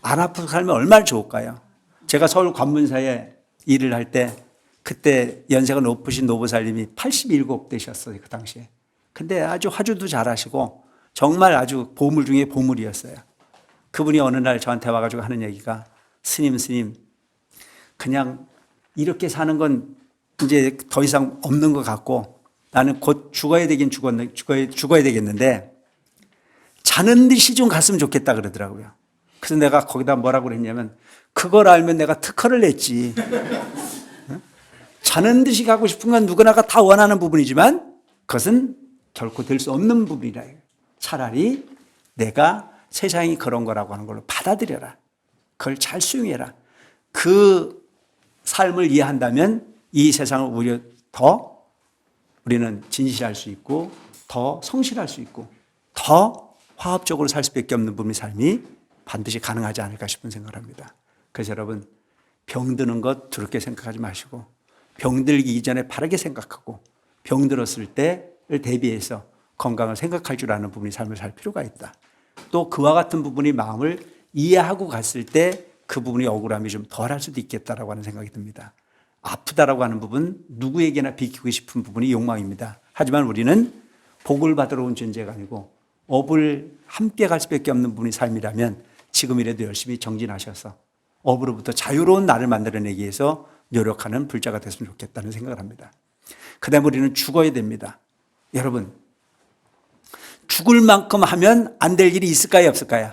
안 아프고 살면 얼마나 좋을까요? 제가 서울 관문사에 일을 할 때 그때 연세가 높으신 노부살님이 87 되셨어요. 그 당시에. 근데 아주 화주도 잘하시고 정말 아주 보물 중에 보물이었어요. 그분이 어느 날 저한테 와가지고 하는 얘기가 스님 그냥 이렇게 사는 건 이제 더 이상 없는 것 같고 나는 곧 죽어야 되겠는데 자는 듯이 좀 갔으면 좋겠다 그러더라고요. 그래서 내가 거기다 뭐라고 그랬냐면 그걸 알면 내가 특허를 냈지. 자는 듯이 가고 싶은 건 누구나가 다 원하는 부분이지만 그것은 결코 될 수 없는 부분이라. 차라리 내가 세상이 그런 거라고 하는 걸로 받아들여라. 그걸 잘 수용해라. 그 삶을 이해한다면 이 세상을 오히려 더 우리는 진실할 수 있고 더 성실할 수 있고 더 화합적으로 살 수밖에 없는 분의 삶이 반드시 가능하지 않을까 싶은 생각을 합니다. 그래서 여러분 병드는 것 두렵게 생각하지 마시고 병들기 이전에 바르게 생각하고 병들었을 때를 대비해서 건강을 생각할 줄 아는 부분이 삶을 살 필요가 있다. 또 그와 같은 부분이 마음을 이해하고 갔을 때 그 부분이 억울함이 좀 덜할 수도 있겠다라고 하는 생각이 듭니다. 아프다라고 하는 부분 누구에게나 비키고 싶은 부분이 욕망입니다. 하지만 우리는 복을 받으러 온 존재가 아니고 업을 함께 갈 수밖에 없는 분이 삶이라면 지금이라도 열심히 정진하셔서 업으로부터 자유로운 나를 만들어내기 위해서 노력하는 불자가 됐으면 좋겠다는 생각을 합니다. 그 다음에 우리는 죽어야 됩니다. 여러분 죽을 만큼 하면 안 될 일이 있을까요 없을까요?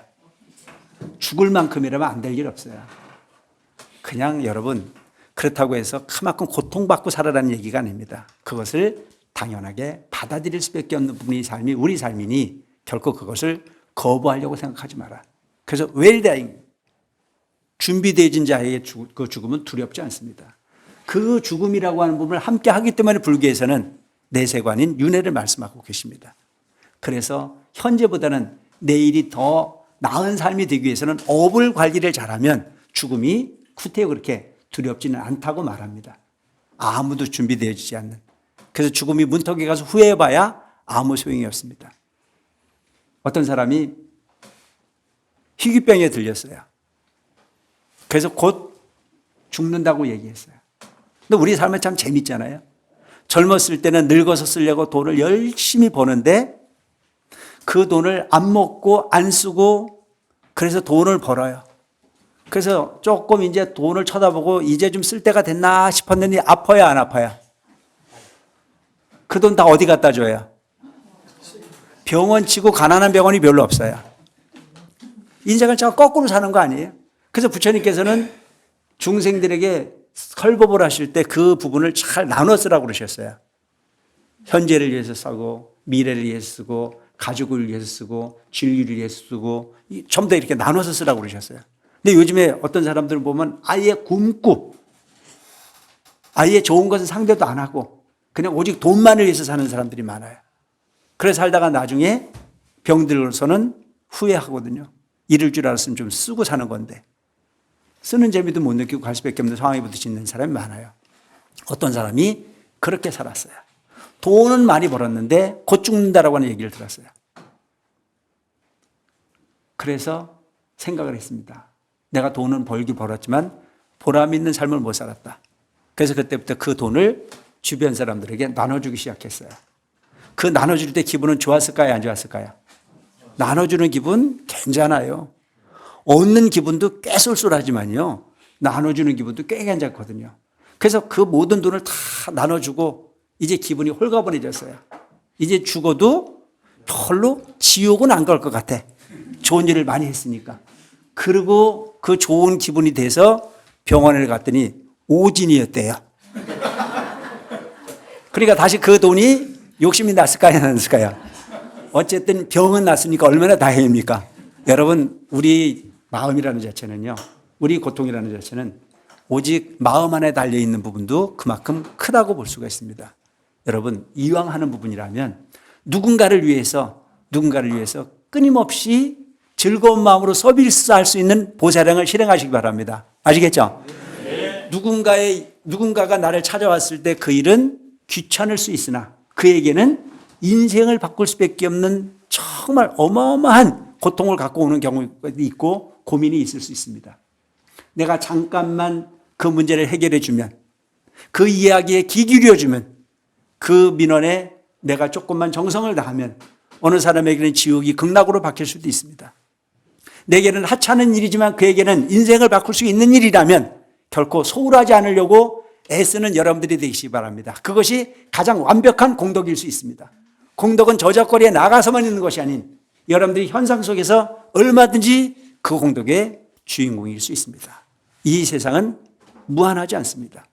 죽을 만큼이라면 안 될 일 없어요. 그냥 여러분 그렇다고 해서 그만큼 고통받고 살아라는 얘기가 아닙니다. 그것을 당연하게 받아들일 수밖에 없는 분의 삶이 우리 삶이니 결코 그것을 거부하려고 생각하지 마라. 그래서 웰다잉 준비되어진 자에게 그 죽음은 두렵지 않습니다. 그 죽음이라고 하는 부분을 함께 하기 때문에 불교에서는 내세관인 윤회를 말씀하고 계십니다. 그래서 현재보다는 내일이 더 나은 삶이 되기 위해서는 업을 관리를 잘하면 죽음이 구태여 그렇게 두렵지는 않다고 말합니다. 아무도 준비되어지지 않는. 그래서 죽음이 문턱에 가서 후회해봐야 아무 소용이 없습니다. 어떤 사람이 희귀병에 들렸어요. 그래서 곧 죽는다고 얘기했어요. 근데 우리 삶은 참 재밌잖아요. 젊었을 때는 늙어서 쓰려고 돈을 열심히 버는데 그 돈을 안 먹고 안 쓰고 그래서 돈을 벌어요. 그래서 조금 이제 돈을 쳐다보고 이제 좀 쓸 때가 됐나 싶었는데 아파요 안 아파요? 그 돈 다 어디 갖다 줘요? 병원 치고 가난한 병원이 별로 없어요. 인생을 저 거꾸로 사는 거 아니에요? 그래서 부처님께서는 중생들에게 설법을 하실 때 그 부분을 잘 나눠 쓰라고 그러셨어요. 현재를 위해서 쓰고 미래를 위해서 쓰고 가족을 위해서 쓰고 진리를 위해서 쓰고 전부 다 이렇게 나눠서 쓰라고 그러셨어요. 근데 요즘에 어떤 사람들을 보면 아예 굶고 아예 좋은 것은 상대도 안 하고 그냥 오직 돈만을 위해서 사는 사람들이 많아요. 그래서 살다가 나중에 병들어서는 후회하거든요. 이럴 줄 알았으면 좀 쓰고 사는 건데 쓰는 재미도 못 느끼고 갈 수밖에 없는 상황에 부딪히는 사람이 많아요. 어떤 사람이 그렇게 살았어요. 돈은 많이 벌었는데 곧 죽는다라고 하는 얘기를 들었어요. 그래서 생각을 했습니다. 내가 돈은 벌었지만 보람 있는 삶을 못 살았다. 그래서 그때부터 그 돈을 주변 사람들에게 나눠주기 시작했어요. 그 나눠줄 때 기분은 좋았을까요? 안 좋았을까요? 나눠주는 기분 괜찮아요. 얻는 기분도 꽤 쏠쏠하지만요. 나눠주는 기분도 꽤 괜찮거든요. 그래서 그 모든 돈을 다 나눠주고 이제 기분이 홀가분해졌어요. 이제 죽어도 별로 지옥은 안 갈 것 같아. 좋은 일을 많이 했으니까. 그리고 그 좋은 기분이 돼서 병원에 갔더니 오진이었대요. 그러니까 다시 그 돈이 욕심이 났을까요? 안 났을까요? 어쨌든 병은 났으니까 얼마나 다행입니까? 여러분 우리 마음이라는 자체는요. 우리 고통이라는 자체는 오직 마음 안에 달려있는 부분도 그만큼 크다고 볼 수가 있습니다. 여러분 이왕 하는 부분이라면 누군가를 위해서 끊임없이 즐거운 마음으로 서비스할 수 있는 보살행을 실행하시기 바랍니다. 아시겠죠? 네. 누군가가 나를 찾아왔을 때 그 일은 귀찮을 수 있으나 그에게는 인생을 바꿀 수밖에 없는 정말 어마어마한 고통을 갖고 오는 경우가 있고 고민이 있을 수 있습니다. 내가 잠깐만 그 문제를 해결해 주면, 그 이야기에 귀 기울여 주면, 그 민원에 내가 조금만 정성을 다하면 어느 사람에게는 지옥이 극락으로 바뀔 수도 있습니다. 내게는 하찮은 일이지만 그에게는 인생을 바꿀 수 있는 일이라면 결코 소홀하지 않으려고 애쓰는 여러분들이 되시기 바랍니다. 그것이 가장 완벽한 공덕일 수 있습니다. 공덕은 저작거리에 나가서만 있는 것이 아닌 여러분들이 현상 속에서 얼마든지 그 공덕의 주인공일 수 있습니다. 이 세상은 무한하지 않습니다.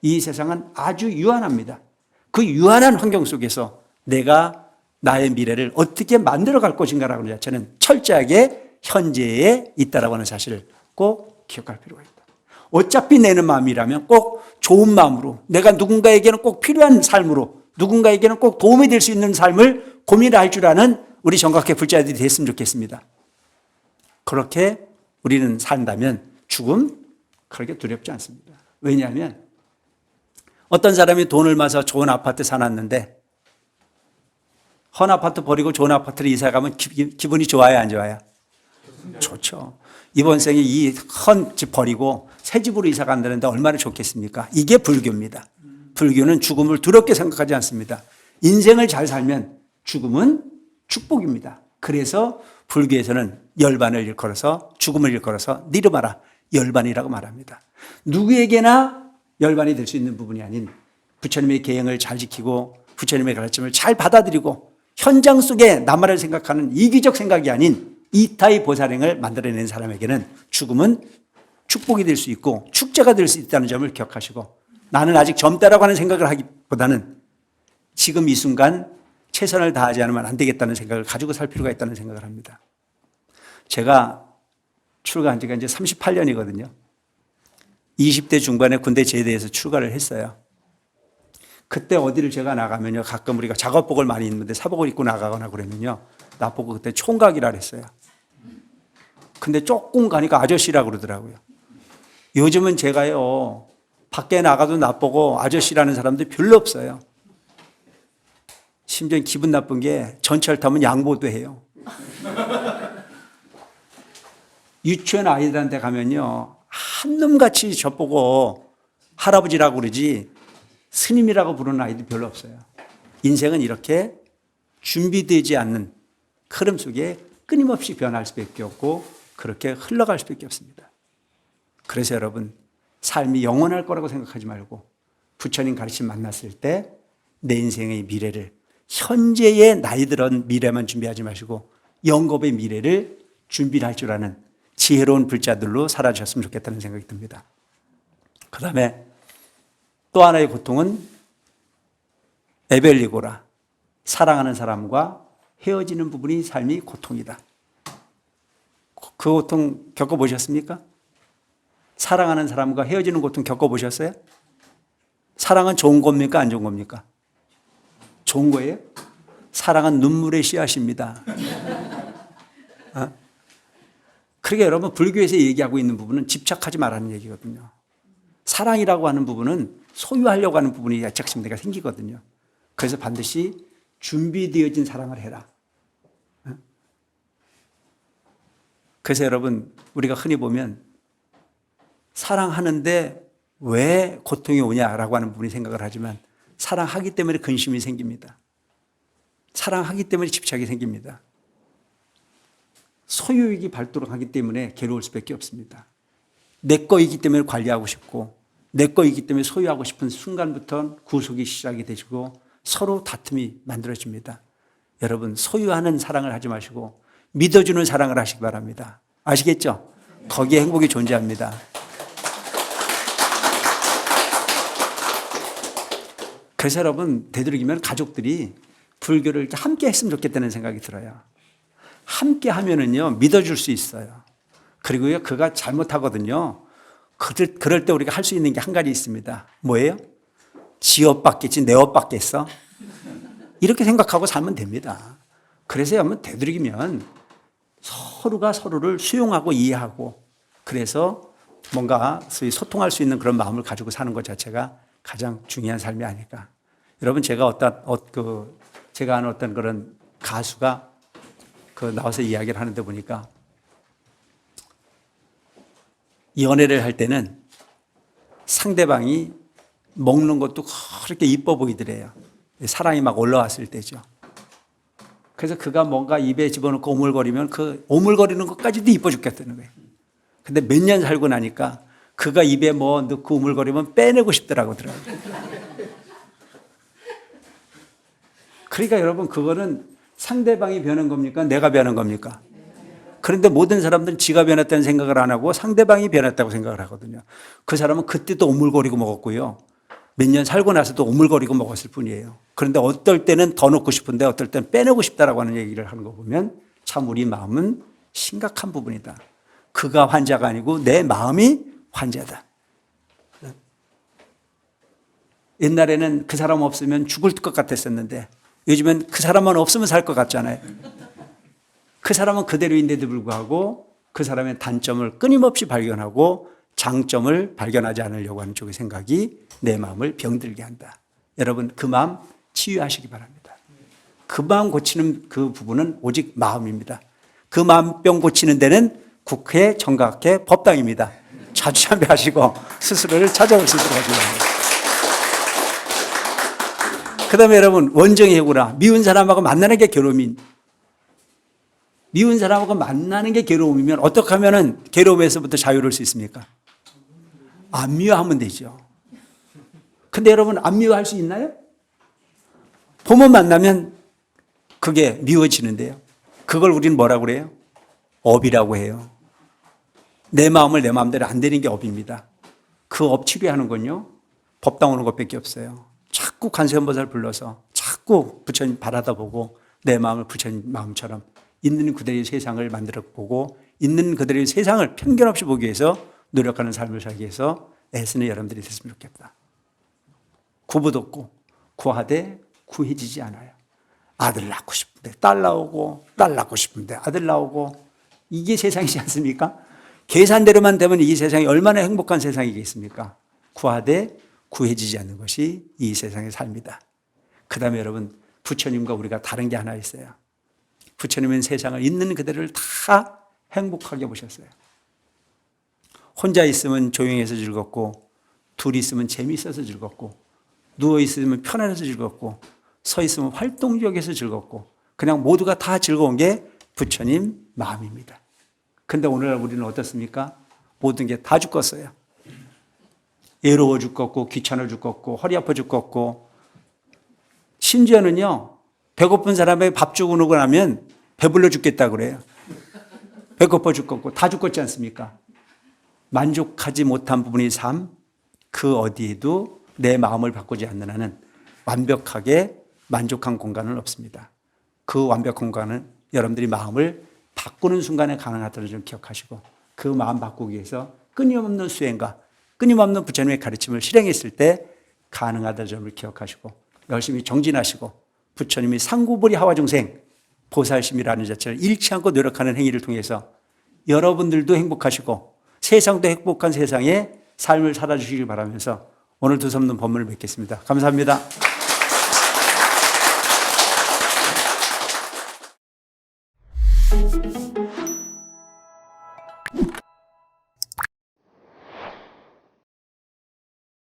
이 세상은 아주 유한합니다. 그 유한한 환경 속에서 내가 나의 미래를 어떻게 만들어갈 것인가라고 하는 자체는 철저하게 현재에 있다라고 하는 사실을 꼭 기억할 필요가 있다. 어차피 내는 마음이라면 꼭 좋은 마음으로, 내가 누군가에게는 꼭 필요한 삶으로, 누군가에게는 꼭 도움이 될 수 있는 삶을 고민할 줄 아는 우리 정각회 불자들이 됐으면 좋겠습니다. 그렇게 우리는 산다면 죽음 그렇게 두렵지 않습니다. 왜냐하면 어떤 사람이 돈을 모아서 좋은 아파트 사놨는데 헌 아파트 버리고 좋은 아파트로 이사 가면 기분이 좋아요, 안 좋아요? 좋죠. 이번 생에 이 헌 집 버리고 새 집으로 이사 간다는데 얼마나 좋겠습니까? 이게 불교입니다. 불교는 죽음을 두렵게 생각하지 않습니다. 인생을 잘 살면 죽음은 축복입니다. 그래서 불교에서는 열반을 일컬어서, 죽음을 일컬어서 니르마라, 열반이라고 말합니다. 누구에게나 열반이 될 수 있는 부분이 아닌 부처님의 계행을 잘 지키고 부처님의 가르침을 잘 받아들이고 현장 속에 나만을 생각하는 이기적 생각이 아닌 이타의 보살행을 만들어내는 사람에게는 죽음은 축복이 될 수 있고 축제가 될 수 있다는 점을 기억하시고, 나는 아직 젊다라고 하는 생각을 하기보다는 지금 이 순간 최선을 다하지 않으면 안 되겠다는 생각을 가지고 살 필요가 있다는 생각을 합니다. 제가 출가한 지가 이제 38년이거든요. 20대 중반에 군대 제대해서 출가를 했어요. 그때 어디를 제가 나가면요, 가끔 우리가 작업복을 많이 입는데 사복을 입고 나가거나 그러면요, 나보고 그때 총각이라 그랬어요. 근데 조금 가니까 아저씨라고 그러더라고요. 요즘은 제가요, 밖에 나가도 나보고 아저씨라는 사람들 별로 없어요. 심지어 기분 나쁜 게 전철 타면 양보도 해요. 유치원 아이들한테 가면요, 한놈같이 저보고 할아버지라고 그러지 스님이라고 부르는 아이들 별로 없어요. 인생은 이렇게 준비되지 않는 흐름 속에 끊임없이 변할 수밖에 없고 그렇게 흘러갈 수밖에 없습니다. 그래서 여러분, 삶이 영원할 거라고 생각하지 말고 부처님 가르침 만났을 때 내 인생의 미래를, 현재의 나이 들은 미래만 준비하지 마시고 영겁의 미래를 준비할 줄 아는 지혜로운 불자들로 살아주셨으면 좋겠다는 생각이 듭니다. 그 다음에 또 하나의 고통은 에벨리고라, 사랑하는 사람과 헤어지는 부분이 삶이 고통이다. 그 고통 겪어보셨습니까? 사랑하는 사람과 헤어지는 고통 겪어보셨어요? 사랑은 좋은 겁니까? 안 좋은 겁니까? 좋은 거예요? 사랑은 눈물의 씨앗입니다. 그러게 여러분, 불교에서 얘기하고 있는 부분은 집착하지 말라는 얘기거든요. 사랑이라고 하는 부분은 소유하려고 하는 부분이 애착심대가 생기거든요. 그래서 반드시 준비되어진 사랑을 해라. 그래서 여러분, 우리가 흔히 보면 사랑하는데 왜 고통이 오냐라고 하는 부분이 생각을 하지만 사랑하기 때문에 근심이 생깁니다. 사랑하기 때문에 집착이 생깁니다. 소유욕이 발도록 하기 때문에 괴로울 수밖에 없습니다. 내 거이기 때문에 관리하고 싶고 내 거이기 때문에 소유하고 싶은 순간부터 구속이 시작이 되시고 서로 다툼이 만들어집니다. 여러분, 소유하는 사랑을 하지 마시고 믿어주는 사랑을 하시기 바랍니다. 아시겠죠? 거기에 행복이 존재합니다. 그래서 여러분, 되도록이면 가족들이 불교를 이렇게 함께 했으면 좋겠다는 생각이 들어요. 함께 하면은요, 믿어줄 수 있어요. 그리고요, 그가 잘못하거든요. 그럴 때 우리가 할 수 있는 게 한 가지 있습니다. 뭐예요? 지 옷 받겠지, 내 옷 받겠어? 이렇게 생각하고 살면 됩니다. 그래서 한번 되도록이면 서로가 서로를 수용하고 이해하고 그래서 뭔가 소위 소통할 수 있는 그런 마음을 가지고 사는 것 자체가 가장 중요한 삶이 아닐까. 여러분 제가 제가 아는 어떤 그런 가수가 나와서 이야기를 하는데 보니까 연애를 할 때는 상대방이 먹는 것도 그렇게 이뻐 보이더래요. 사랑이 막 올라왔을 때죠. 그래서 그가 뭔가 입에 집어넣고 오물거리면 그 오물거리는 것까지도 이뻐 죽겠다는 거예요. 근데 몇 년 살고 나니까 그가 입에 뭐 넣고 오물거리면 빼내고 싶더라고요. 그러니까 여러분 그거는 상대방이 변한 겁니까? 내가 변한 겁니까? 그런데 모든 사람들은 지가 변했다는 생각을 안 하고 상대방이 변했다고 생각을 하거든요. 그 사람은 그때도 오물거리고 먹었고요. 몇 년 살고 나서도 오물거리고 먹었을 뿐이에요. 그런데 어떨 때는 더 넣고 싶은데 어떨 때는 빼내고 싶다라고 하는 얘기를 하는 거 보면 참 우리 마음은 심각한 부분이다. 그가 환자가 아니고 내 마음이 환자다. 옛날에는 그 사람 없으면 죽을 것 같았었는데 요즘엔 그 사람만 없으면 살 것 같잖아요. 그 사람은 그대로인데도 불구하고 그 사람의 단점을 끊임없이 발견하고 장점을 발견하지 않으려고 하는 쪽의 생각이 내 마음을 병들게 한다. 여러분 그 마음 치유하시기 바랍니다. 그 마음 고치는 그 부분은 오직 마음입니다. 그 마음병 고치는 데는 국회, 정각회, 법당입니다. 자주 참배하시고 스스로를 찾아올 수 있도록 하시기 바랍니다. 그 다음에 여러분 원정의 해구라 미운 사람하고 만나는 게 괴로움인 미운 사람하고 만나는 게 괴로움이면 어떻게 하면 괴로움에서부터 자유로울 수 있습니까? 안 미워하면 되죠. 근데 여러분 안 미워할 수 있나요? 부모 만나면 그게 미워지는데요. 그걸 우리는 뭐라고 그래요? 업이라고 해요. 내 마음을 내 마음대로 안 되는 게 업입니다. 그 업 치료하는 건요. 법당 오는 것밖에 없어요. 자꾸 관세음보살 불러서 자꾸 부처님 바라다 보고 내 마음을 부처님 마음처럼 있는 그대로의 세상을 만들어 보고 있는 그대로의 세상을 편견 없이 보기 위해서 노력하는 삶을 살기 위해서 애쓰는 여러분들이 됐으면 좋겠다. 구분 없고 구하되 구해지지 않아요. 아들 낳고 싶은데 딸 나오고 딸 낳고 싶은데 아들 나오고 이게 세상이지 않습니까? 계산대로만 되면 이 세상이 얼마나 행복한 세상이겠습니까? 구하되 구해지지 않는 것이 이 세상의 삶이다. 그 다음에 여러분 부처님과 우리가 다른 게 하나 있어요. 부처님은 세상을 있는 그대로를 다 행복하게 보셨어요. 혼자 있으면 조용해서 즐겁고 둘이 있으면 재미있어서 즐겁고 누워 있으면 편안해서 즐겁고 서 있으면 활동적에서 즐겁고 그냥 모두가 다 즐거운 게 부처님 마음입니다. 그런데 오늘날 우리는 어떻습니까? 모든 게 다 죽겠어요. 외로워 죽겠고 귀찮아 죽겠고 허리 아파 죽겠고 심지어는요 배고픈 사람에게 밥 주고 누고 나면 배불러 죽겠다 그래요. 배고파 죽겠고 다 죽겠지 않습니까? 만족하지 못한 부분의 삶 그 어디에도 내 마음을 바꾸지 않는 한은 완벽하게 만족한 공간은 없습니다. 그 완벽한 공간은 여러분들이 마음을 바꾸는 순간에 가능하다는 점 기억하시고 그 마음 바꾸기 위해서 끊임없는 수행과 끊임없는 부처님의 가르침을 실행했을 때 가능하다는 점을 기억하시고 열심히 정진하시고 부처님이 상구불이 하와중생 보살심이라는 자체를 잃지 않고 노력하는 행위를 통해서 여러분들도 행복하시고 세상도 행복한 세상에 삶을 살아주시길 바라면서 오늘 두섬는 법문을 맺겠습니다. 감사합니다.